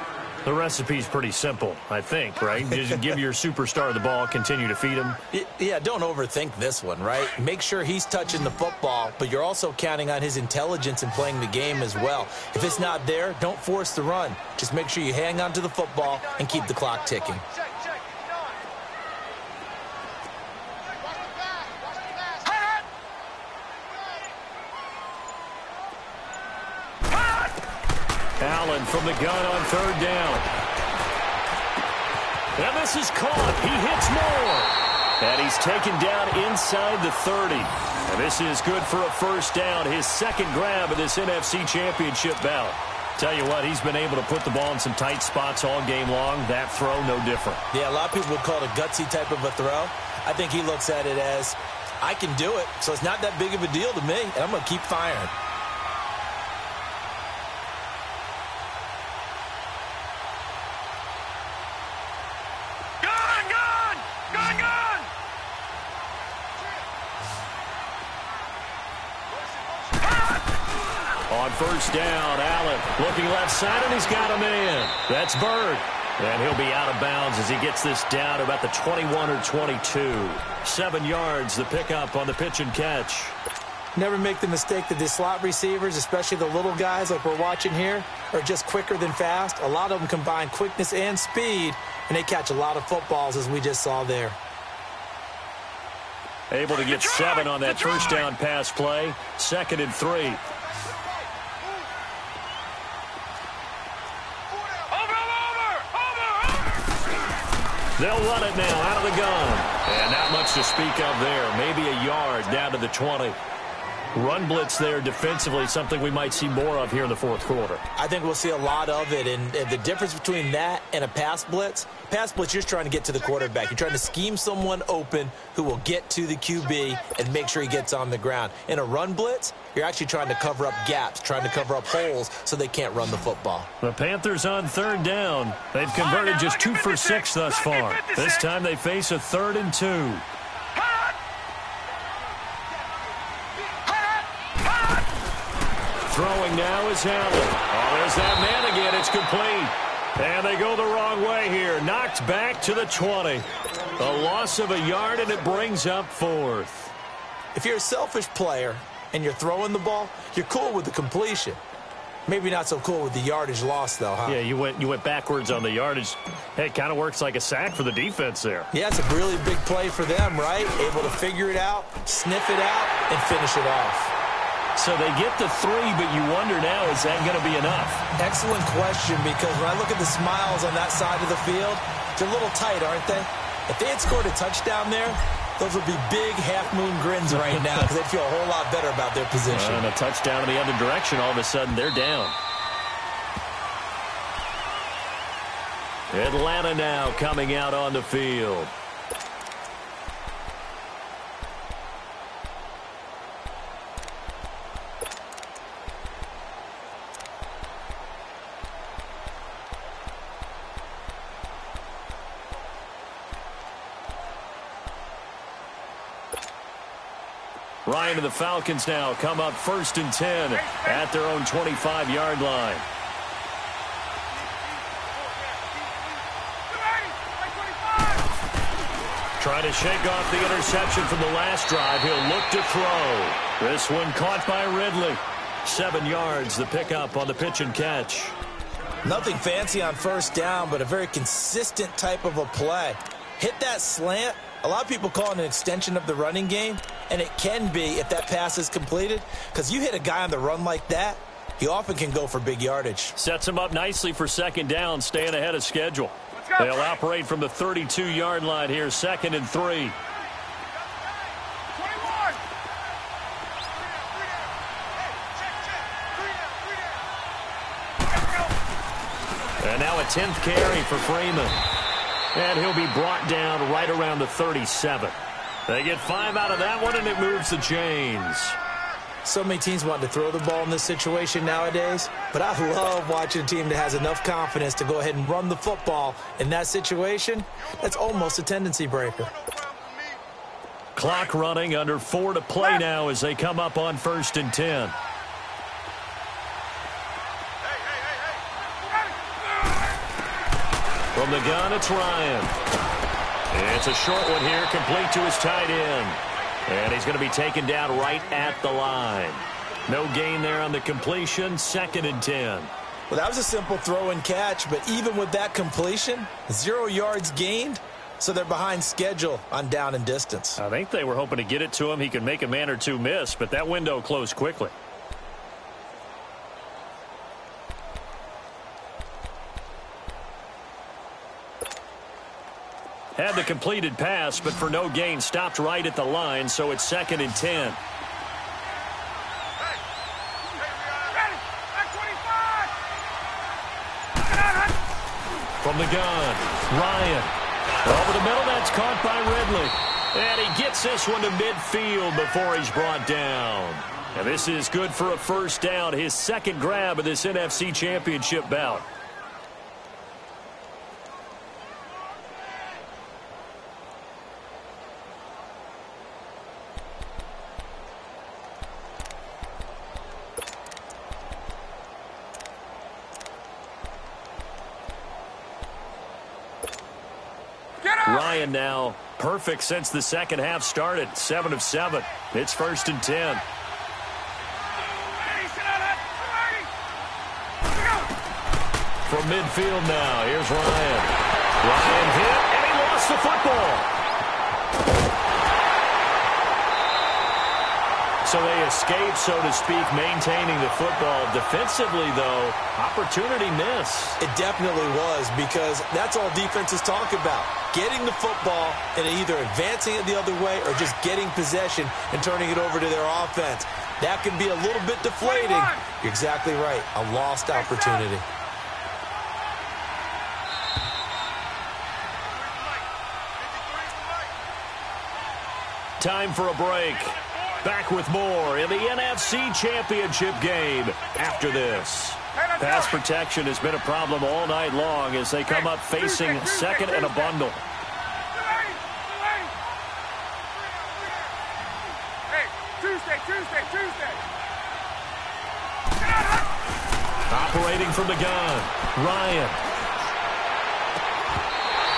The recipe's pretty simple, I think, right? Just give your superstar the ball, continue to feed him. Yeah, don't overthink this one, right? Make sure he's touching the football, but you're also counting on his intelligence in playing the game as well. If it's not there, don't force the run. Just make sure you hang on to the football and keep the clock ticking. Allen from the gun on 3rd down. And this is caught. He hits more. And he's taken down inside the 30. And this is good for a first down. His 2nd grab of this NFC Championship bout. Tell you what, he's been able to put the ball in some tight spots all game long. That throw, no different. Yeah, a lot of people would call it a gutsy type of a throw. I think he looks at it as, I can do it, so it's not that big of a deal to me, and I'm going to keep firing. On first down, Allen looking left side, and he's got a man. That's Bird. And he'll be out of bounds as he gets this down about the 21 or 22. 7 yards, the pickup on the pitch and catch. Never make the mistake that the slot receivers, especially the little guys like we're watching here, are just quicker than fast. A lot of them combine quickness and speed, and they catch a lot of footballs, as we just saw there. Able to get 7 on that first down pass play. 2nd and 3. They'll run it now out of the gun. And not much to speak of there. Maybe a yard down to the 20. Run blitz there defensively, something we might see more of here in the 4th quarter. I think we'll see a lot of it. And the difference between that and a pass blitz, you're just trying to get to the quarterback. You're trying to scheme someone open who will get to the QB and make sure he gets on the ground. In a run blitz, you're actually trying to cover up gaps, trying to cover up holes so they can't run the football. The Panthers on 3rd down. They've converted just 2 for 6 thus far. This time they face a 3rd and 2. Throwing now is Allen. Oh, there's that man again. It's complete. And they go the wrong way here. Knocked back to the 20. A loss of a yard, and it brings up 4th. If you're a selfish player and you're throwing the ball, you're cool with the completion. Maybe not so cool with the yardage loss, though, huh? Yeah, you went backwards on the yardage. Hey, it kind of works like a sack for the defense there. Yeah, it's a really big play for them, right? Able to figure it out, sniff it out, and finish it off. So they get the 3, but you wonder now, is that going to be enough? Excellent question, because when I look at the smiles on that side of the field, they're a little tight, aren't they? If they had scored a touchdown there, those would be big half-moon grins right now because they'd feel a whole lot better about their position. And a touchdown in the other direction, all of a sudden they're down. Atlanta now coming out on the field. Ryan and the Falcons now come up 1st and 10 at their own 25-yard line. Trying to shake off the interception from the last drive. He'll look to throw. This one caught by Ridley. 7 yards, the pickup on the pitch and catch. Nothing fancy on first down, but a very consistent type of a play. Hit that slant. A lot of people call it an extension of the running game, and it can be if that pass is completed, because you hit a guy on the run like that, he often can go for big yardage. Sets him up nicely for second down, staying ahead of schedule. They'll operate from the 32-yard line here, 2nd and 3. 21. And now a 10th carry for Freeman. And he'll be brought down right around the 37. They get 5 out of that one, and it moves the chains. So many teams want to throw the ball in this situation nowadays, but I love watching a team that has enough confidence to go ahead and run the football in that situation. That's almost a tendency breaker. Clock running, under 4 to play now as they come up on 1st and 10. From the gun, it's Ryan. It's a short one here, complete to his tight end. And he's going to be taken down right at the line. No gain there on the completion, 2nd and 10. Well, that was a simple throw and catch, but even with that completion, 0 yards gained, so they're behind schedule on down and distance. I think they were hoping to get it to him. He could make a man or two miss, but that window closed quickly. Had the completed pass, but for no gain, stopped right at the line, so it's 2nd and 10. From the gun, Ryan. Over the middle, that's caught by Ridley. And he gets this one to midfield before he's brought down. And this is good for a first down, his 2nd grab of this NFC Championship bout. Ryan now perfect since the second half started. 7 of 7. It's 1st and 10. From midfield now, here's Ryan. Ryan hit, and he lost the football. So they escape, so to speak, maintaining the football. Defensively, though, opportunity miss. It definitely was, because that's all defenses talk about. Getting the football and either advancing it the other way or just getting possession and turning it over to their offense. That can be a little bit deflating. You're exactly right. A lost opportunity. Time for a break. Back with more in the NFC Championship game after this. Pass protection has been a problem all night long as they come up facing 2nd and a bundle. Tuesday. Operating from the gun, Ryan.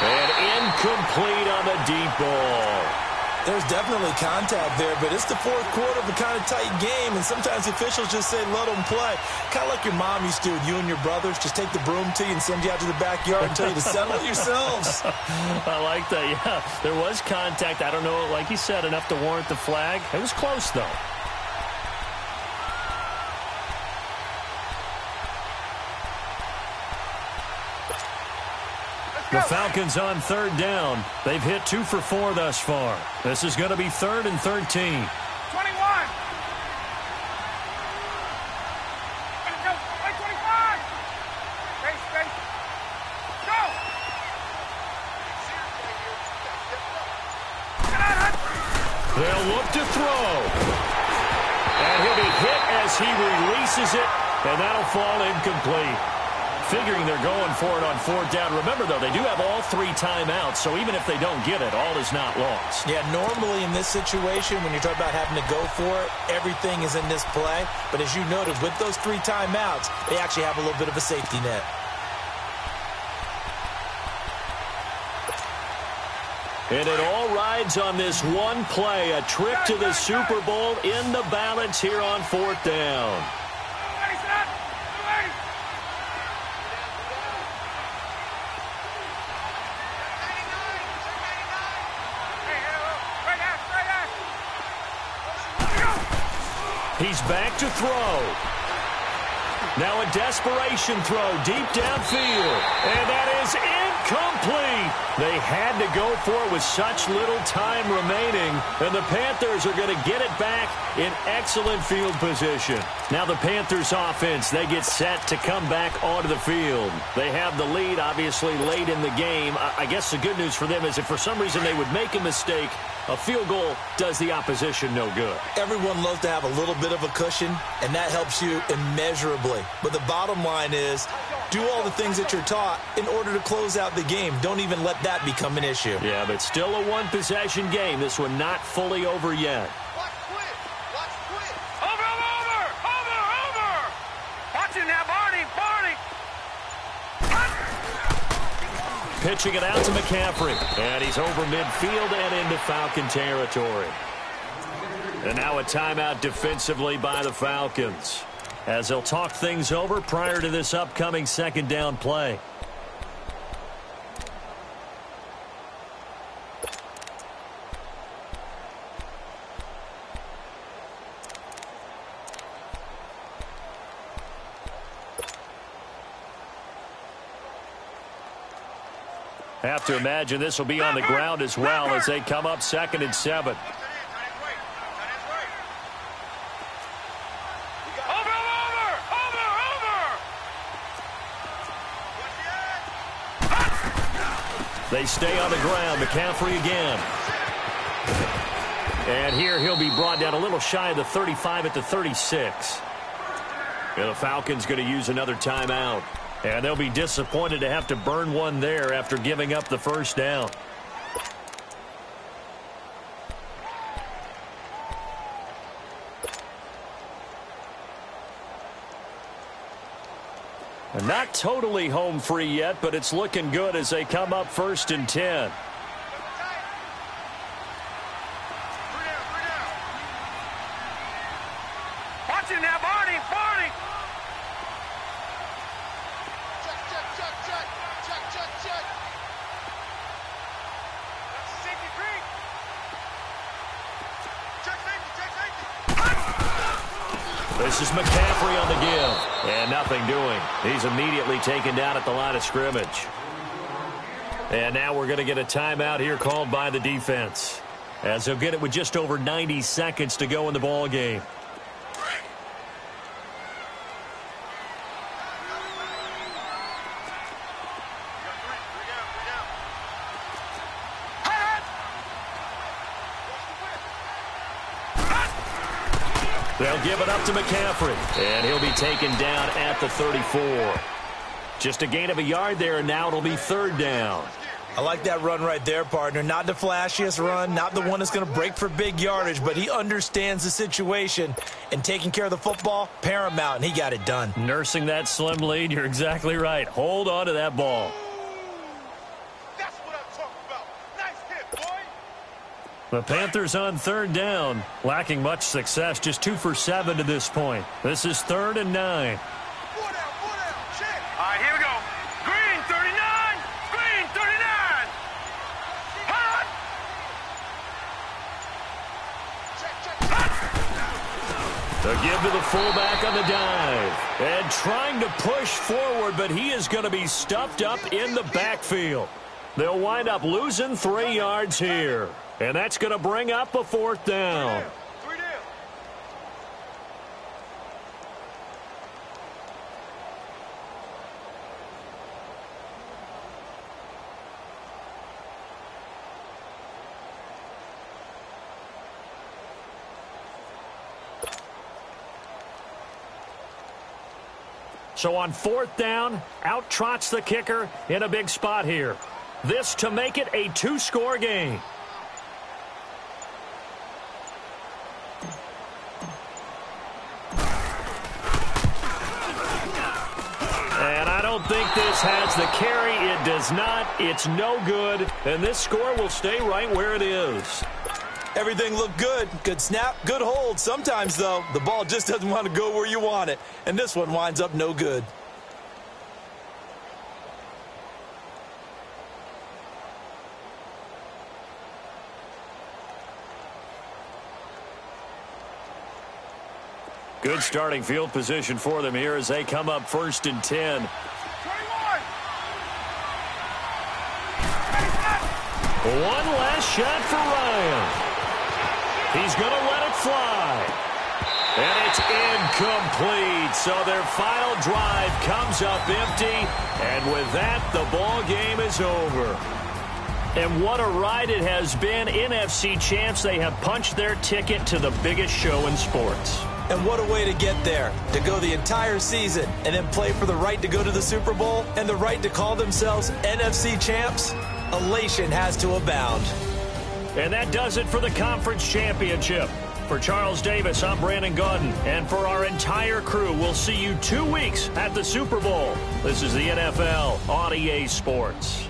And incomplete on the deep ball. There's definitely contact there, but it's the 4th quarter of a kind of tight game, and sometimes officials just say, let them play. Kind of like your mom used to with you and your brothers. Just take the broom to you and send you out to the backyard and tell you to settle it yourselves. I like that, yeah. There was contact. I don't know, like you said, enough to warrant the flag. It was close, though. The Falcons on third down. They've hit 2 for 4 thus far. This is going to be 3rd and 13. 21. Go. 25. Space. Go. They'll look to throw. And he'll be hit as he releases it, and that'll fall incomplete. Figuring they're going for it on 4th down. Remember, though, they do have all 3 timeouts, so even if they don't get it, all is not lost. Yeah, normally in this situation, when you're talking about having to go for it, everything is in this play. But as you noted, with those 3 timeouts, they actually have a little bit of a safety net. And it all rides on this one play, a trip to the Super Bowl in the balance here on 4th down. He's back to throw. Now a desperation throw deep downfield. And that is incomplete. They had to go for it with such little time remaining. And the Panthers are going to get it back in excellent field position. Now the Panthers offense, they get set to come back onto the field. They have the lead, obviously, late in the game. I guess the good news for them is if for some reason they would make a mistake, a field goal does the opposition no good. Everyone loves to have a little bit of a cushion, and that helps you immeasurably. But the bottom line is, do all the things that you're taught in order to close out the game. Don't even let that become an issue. Yeah, but still a one-possession game. This one not fully over yet. Watch quick. Over. Watch it now, Barney. Pitching it out to McCaffrey. And he's over midfield and into Falcon territory. And now a timeout defensively by the Falcons, as they'll talk things over prior to this upcoming 2nd down play. Have to imagine this will be on the ground as well as they come up 2nd and 7. They stay on the ground. McCaffrey again. And here he'll be brought down a little shy of the 35 at the 36. And the Falcons going to use another timeout. And they'll be disappointed to have to burn one there after giving up the 1st down. And not totally home free yet, but it's looking good as they come up 1st and 10. Watch it now, Barney. This is McCaffrey on the give. And nothing doing. He's immediately taken down at the line of scrimmage. And now we're going to get a timeout here called by the defense, as they'll get it with just over 90 seconds to go in the ball game. They'll give it up to McCaffrey, and he'll be taken down at the 34. Just a gain of a yard there, and now it'll be 3rd down. I like that run right there, partner. Not the flashiest run, not the one that's going to break for big yardage, but he understands the situation, and taking care of the football, paramount, and he got it done. Nursing that slim lead, you're exactly right. Hold on to that ball. That's what I'm talking about. Nice hit, boy. The Panthers on 3rd down, lacking much success, just 2 for 7 to this point. This is 3rd and 9. 4 down, check. All right, here we go. Green, 39. Green, 39. Hot. The A give to the fullback on the dive. And trying to push forward, but he is going to be stuffed up in the backfield. They'll wind up losing 3 yards here. And that's going to bring up a 4th down. So on 4th down, out trots the kicker in a big spot here. This to make it a 2-score game. And I don't think this has the carry. It does not. It's no good. And this score will stay right where it is. Everything looked good. Good snap, good hold. Sometimes, though, the ball just doesn't want to go where you want it. And this one winds up no good. Good starting field position for them here as they come up 1st and 10. 21. One last shot for Ryan. He's going to let it fly. And it's incomplete. So their final drive comes up empty. And with that, the ball game is over. And what a ride it has been. NFC champs, they have punched their ticket to the biggest show in sports. And what a way to get there, to go the entire season and then play for the right to go to the Super Bowl and the right to call themselves NFC champs. Elation has to abound. And that does it for the conference championship. For Charles Davis, I'm Brandon Gaudin. And for our entire crew, we'll see you 2 weeks at the Super Bowl. This is the NFL on EA Sports.